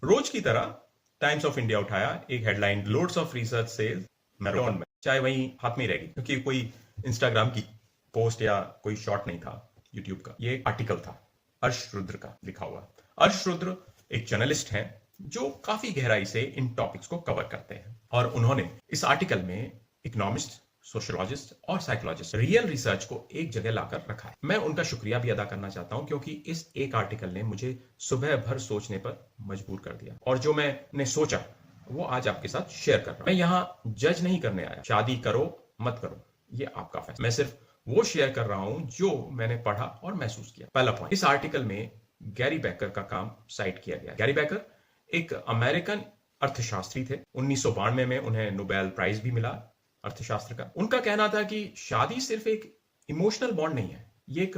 रोज की तरह times of India उठाया एक headline, loads of research says marathon में, चाहे वहीं हाथ में ही रहेगी क्योंकि कोई इंस्टाग्राम की पोस्ट या कोई शॉर्ट नहीं था यूट्यूब का, ये एक आर्टिकल था अर्श रुद्र का लिखा हुआ। अर्श रुद्र एक जर्नलिस्ट हैं जो काफी गहराई से इन टॉपिक्स को कवर करते हैं और उन्होंने इस आर्टिकल में इकोनॉमिस्ट, सोशोलॉजिस्ट और साइकोलॉजिस्ट, रियल रिसर्च को एक जगह लाकर रखा है। मैं उनका शुक्रिया भी अदा करना चाहता हूं क्योंकि इस एक आर्टिकल ने मुझे सुबह भर सोचने पर मजबूर कर दिया और जो मैंने सोचा वो आज आपके साथ शेयर कर रहा हूं। मैं यहां जज नहीं करने आया, शादी करो मत करो ये आपका फैसला, मैं सिर्फ वो शेयर कर रहा हूं जो मैंने पढ़ा और महसूस किया। पहला पॉइंट, इस आर्टिकल में गैरी बेकर का काम साइट किया गया। गैरी बेकर एक अमेरिकन अर्थशास्त्री थे। 1992 में उन्हें नोबेल प्राइज भी मिला अर्थशास्त्र का। उनका कहना था कि शादी सिर्फ एक इमोशनल बॉन्ड नहीं है, ये एक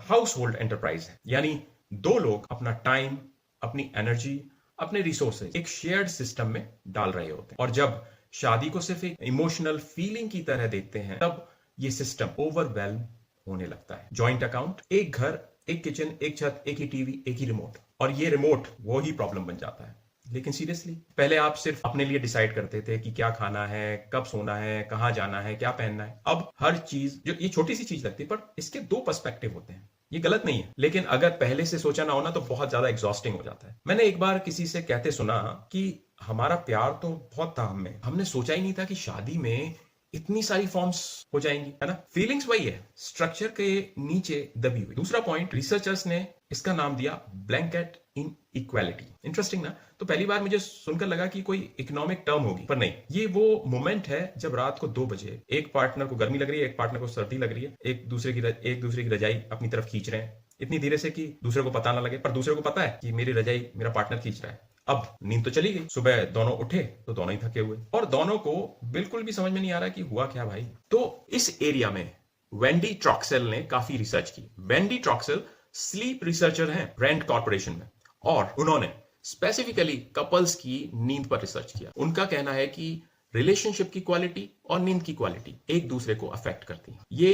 हाउस होल्ड एंटरप्राइज है, यानी दो लोग अपना टाइम, अपनी एनर्जी, अपने रिसोर्सेज एक शेयर्ड सिस्टम में डाल रहे होते हैं और जब शादी को सिर्फ एक इमोशनल फीलिंग की तरह देखते हैं तब ये सिस्टम ओवरवेल्म होने लगता है। जॉइंट अकाउंट, एक घर, एक किचन, एक छत, एक ही टीवी, एक ही रिमोट, और ये रिमोट वो ही प्रॉब्लम बन जाता है। लेकिन सीरियसली, पहले आप सिर्फ अपने लिए डिसाइड करते थे कि क्या खाना है, कब सोना है, कहां जाना है, क्या पहनना है। अब हर चीज, जो ये छोटी सी चीज लगती है पर इसके दो पर्सपेक्टिव होते हैं, ये गलत नहीं है, लेकिन अगर पहले से सोचा ना हो ना तो बहुत ज्यादा एग्जॉस्टिंग हो जाता है। मैंने एक बार किसी से कहते सुना कि हमारा प्यार तो बहुत था हमें, हमने सोचा ही नहीं था कि शादी में इतनी सारी फॉर्म्स हो जाएंगी, है ना। फीलिंग्स वही है, स्ट्रक्चर के नीचे दबी हुई। दूसरा पॉइंट, रिसर्चर्स ने इसका नाम दिया ब्लैंकेट इन इक्वालिटी। इंटरेस्टिंग ना। तो पहली बार मुझे सुनकर लगा कि कोई इकोनॉमिक टर्म होगी, पर नहीं, ये वो मोमेंट है जब रात को 2 बजे एक पार्टनर को गर्मी लग रही है, एक पार्टनर को सर्दी लग रही है, एक दूसरे की रजाई अपनी तरफ खींच रहे हैं इतनी धीरे से कि दूसरे को पता ना लगे, पर दूसरे को पता है कि मेरी रजाई मेरा पार्टनर खींच रहा है। अब नींद तो चली गई, सुबह दोनों उठे तो दोनों ही थके हुए और दोनों को बिल्कुल भी समझ में नहीं आ रहा कि हुआ क्या भाई। तो इस एरिया में वेंडी ट्रॉक्सेल ने काफी रिसर्च की। वेंडी ट्रॉक्सेल स्लीप रिसर्चर हैं रैंड कॉर्पोरेशन में और उन्होंने स्पेसिफिकली कपल्स की नींद पर रिसर्च किया। उनका कहना है कि रिलेशनशिप की क्वालिटी और नींद की क्वालिटी एक दूसरे को अफेक्ट करती है। ये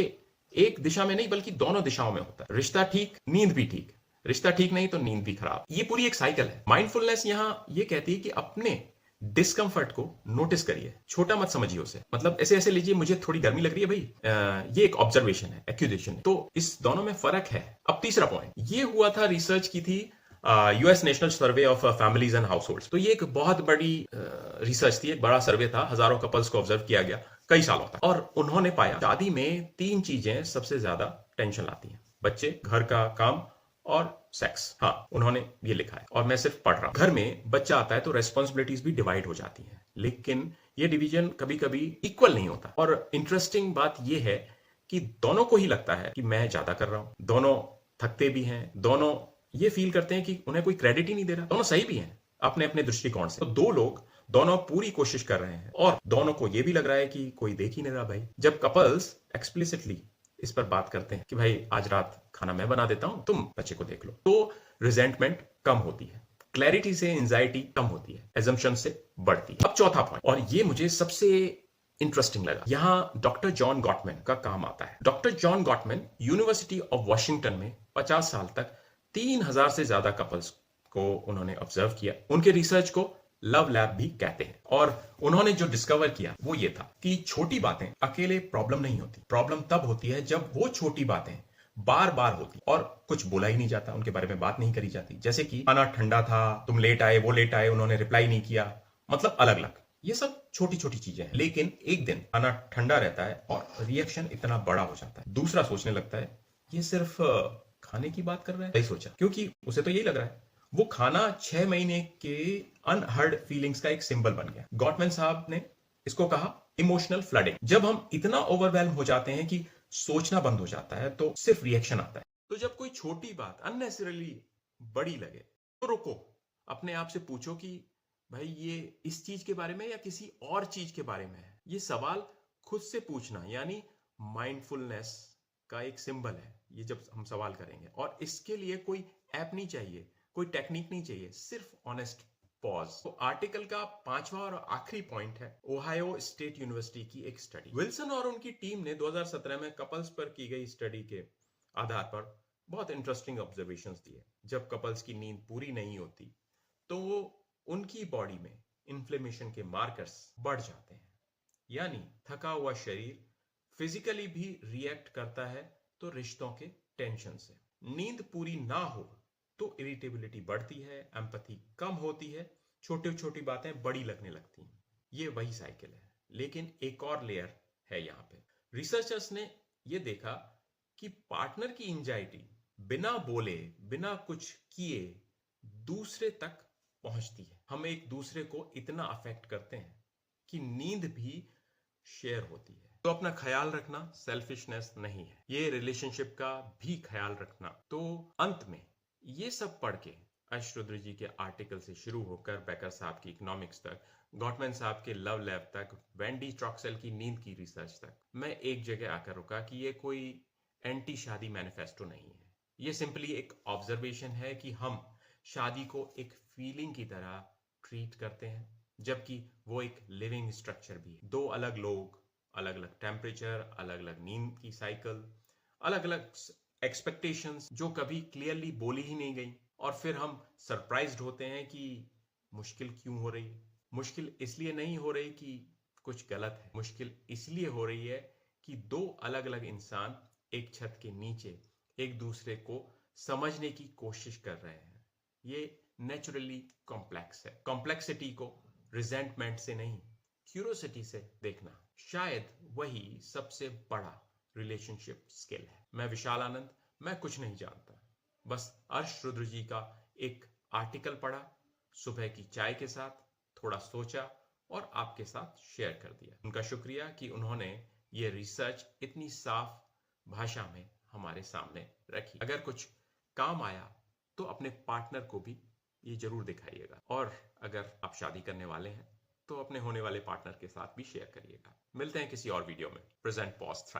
एक दिशा में नहीं बल्कि दोनों दिशाओं में होता है। रिश्ता ठीक, नींद भी ठीक, रिश्ता ठीक नहीं तो नींद भी खराब। ये पूरी एक साइकिल है। माइंडफुलनेस यहां ये कहती है कि अपने डिस्कंफर्ट को नोटिस करिए, छोटा मत समझिए उसे। मतलब ऐसे ऐसे लीजिए, मुझे थोड़ी गर्मी लग रही है भाई, ये एक ऑब्जर्वेशन है, एक्यूजेशन है। तो इस दोनों में फर्क है। अब तीसरा पॉइंट, ये हुआ था, रिसर्च की थी US national survey of families and house hold. तो ये एक बहुत बड़ी रिसर्च थी, एक बड़ा सर्वे था, हजारों कपल्स को ऑब्जर्व किया गया कई सालों तक और उन्होंने पाया शादी में 3 चीजें सबसे ज्यादा टेंशन लाती हैं, बच्चे, घर का काम और सेक्स। हाँ, उन्होंने ये लिखा है और मैं सिर्फ पढ़ रहा हूं। घर में बच्चा आता है तो रेस्पॉन्सिबिलिटीज भी डिवाइड हो जाती हैं, लेकिन ये डिवीजन कभी कभी इक्वल नहीं होता। और इंटरेस्टिंग बात ये है कि दोनों को ही लगता है कि मैं ज्यादा कर रहा हूं, दोनों थकते भी हैं, दोनों ये फील करते हैं कि उन्हें कोई क्रेडिट ही नहीं दे रहा, दोनों सही भी हैं अपने अपने दृष्टिकोण से। तो दो लोग दोनों पूरी कोशिश कर रहे हैं और दोनों को ये भी लग रहा है कि कोई देख ही नहीं रहा भाई। जब कपल्स एक्सप्लिसिटली इस पर बात करते हैं कि भाई आज रात खाना मैं बना देता हूं, तुम बच्चे को देख लो, तो रिजेंटमेंट कम होती है, क्लैरिटी से एंजाइटी कम होती है, एजम्पशन से बढ़ती है। अब चौथा पॉइंट, और ये मुझे सबसे इंटरेस्टिंग लगा, यहां डॉक्टर जॉन गॉटमैन का काम आता है। Doctor John Gottmann university of Washington में 50 साल तक 3000 से ज्यादा कपल्स को उन्होंने ऑब्जर्व किया। उनके रिसर्च को लव लैब भी कहते हैं और उन्होंने जो डिस्कवर किया वो ये था कि छोटी बातें अकेले प्रॉब्लम नहीं होती, प्रॉब्लम तब होती है जब वो छोटी बातें बार बार होती और कुछ बोला ही नहीं जाता, उनके बारे में बात नहीं करी जाती। जैसे कि खाना ठंडा था, तुम लेट आए, वो लेट आए, उन्होंने रिप्लाई नहीं किया, मतलब अलग अलग। ये सब छोटी छोटी चीजें हैं, लेकिन एक दिन खाना ठंडा रहता है और रिएक्शन इतना बड़ा हो जाता है, दूसरा सोचने लगता है ये सिर्फ खाने की बात कर रहा है। सही सोचा, क्योंकि उसे तो यही लग रहा है। वो खाना 6 महीने के अनहर्ड फीलिंग्स का एक सिंबल बन गया। गॉटमैन साहब ने इसको कहा इमोशनल फ्लडिंग। जब हम इतना ओवरवेल्म हो जाते हैं कि सोचना बंद हो जाता है तो सिर्फ रिएक्शन आता है। तो जब कोई छोटी बात अननेसेसरली बड़ी लगे तो रुको, अपने आप से पूछो कि भाई ये इस चीज के बारे में या किसी और चीज के बारे में है। ये सवाल खुद से पूछना यानी माइंडफुलनेस का एक सिंबल है ये, जब हम सवाल करेंगे। और इसके लिए कोई ऐप नहीं चाहिए, कोई टेक्निक नहीं चाहिए, सिर्फ ऑनेस्ट पॉज। तो आर्टिकल का 5वां और आखिरी पॉइंट है ओहायो स्टेट यूनिवर्सिटी की एक स्टडी। विल्सन और उनकी टीम ने 2017 में कपल्स पर की गई स्टडी के आधार पर बहुत इंटरेस्टिंग ऑब्जर्वेशंस दिए। जब कपल्स की नींद पूरी नहीं होती तो वो उनकी बॉडी में इन्फ्लेमेशन के मार्कर्स बढ़ जाते हैं। यानी थका हुआ शरीर फिजिकली भी रिएक्ट करता है तो रिश्तों के टेंशन से। नींद पूरी ना हो तो इरिटेबिलिटी बढ़ती है, एम्पैथी कम होती है, छोटी छोटी बातें बड़ी लगने लगती हैं। ये वही साइकिल है। लेकिन एक और लेयर है यहां पे। रिसर्चर्स ने यह देखा कि पार्टनर की एंजाइटी बिना बोले, बिना कुछ किए दूसरे तक पहुंचती है। हम एक दूसरे को इतना अफेक्ट करते हैं कि नींद भी शेयर होती है। तो अपना ख्याल रखना सेल्फिशनेस नहीं है, ये रिलेशनशिप का भी ख्याल रखना। तो अंत में ये सब पढ़ के, अश रुद्र जी के आर्टिकल से शुरू होकर बेकर साहब की इकोनॉमिक्स तक, गॉटमैन साहब के लव लैब तक, वेंडी स्ट्रॉक्सेल की नींद की रिसर्च तक, मैं एक जगह आकर रुका कि ये कोई एंटी शादी मैनिफेस्टो नहीं है। ये सिंपली एक ऑब्जर्वेशन है कि हम शादी को एक फीलिंग की तरह ट्रीट करते हैं, जबकि वो एक लिविंग स्ट्रक्चर भी है। दो अलग लोग, अलग अलग टेम्परेचर, अलग अलग नींद की साइकिल, अलग अलग एक्सपेक्टेशंस जो कभी क्लियरली बोली ही नहीं गई, और फिर हम सरप्राइज्ड होते हैं कि मुश्किल क्यों हो रही है। मुश्किल इसलिए नहीं हो रही कि कुछ गलत है, मुश्किल इसलिए हो रही है कि दो अलग अलग इंसान एक छत के नीचे एक दूसरे को समझने की कोशिश कर रहे हैं। ये नेचुरली कॉम्प्लेक्स है। कॉम्प्लेक्सिटी को रिजेंटमेंट से नहीं, क्यूरियोसिटी से देखना शायद वही सबसे बड़ा रिलेशनशिप स्किल है। मैं विशाल आनंद, मैं कुछ नहीं जानता, बस अर्श रुद्र जी का एक आर्टिकल पढ़ा, सुबह की चाय के साथ थोड़ा सोचा और आपके साथ शेयर कर दिया। उनका शुक्रिया कि उन्होंने ये रिसर्च इतनी साफ भाषा में हमारे सामने रखी। अगर कुछ काम आया तो अपने पार्टनर को भी ये जरूर दिखाइएगा, और अगर आप शादी करने वाले हैं तो अपने होने वाले पार्टनर के साथ भी शेयर करिएगा। मिलते हैं किसी और वीडियो में। Present pause thrive.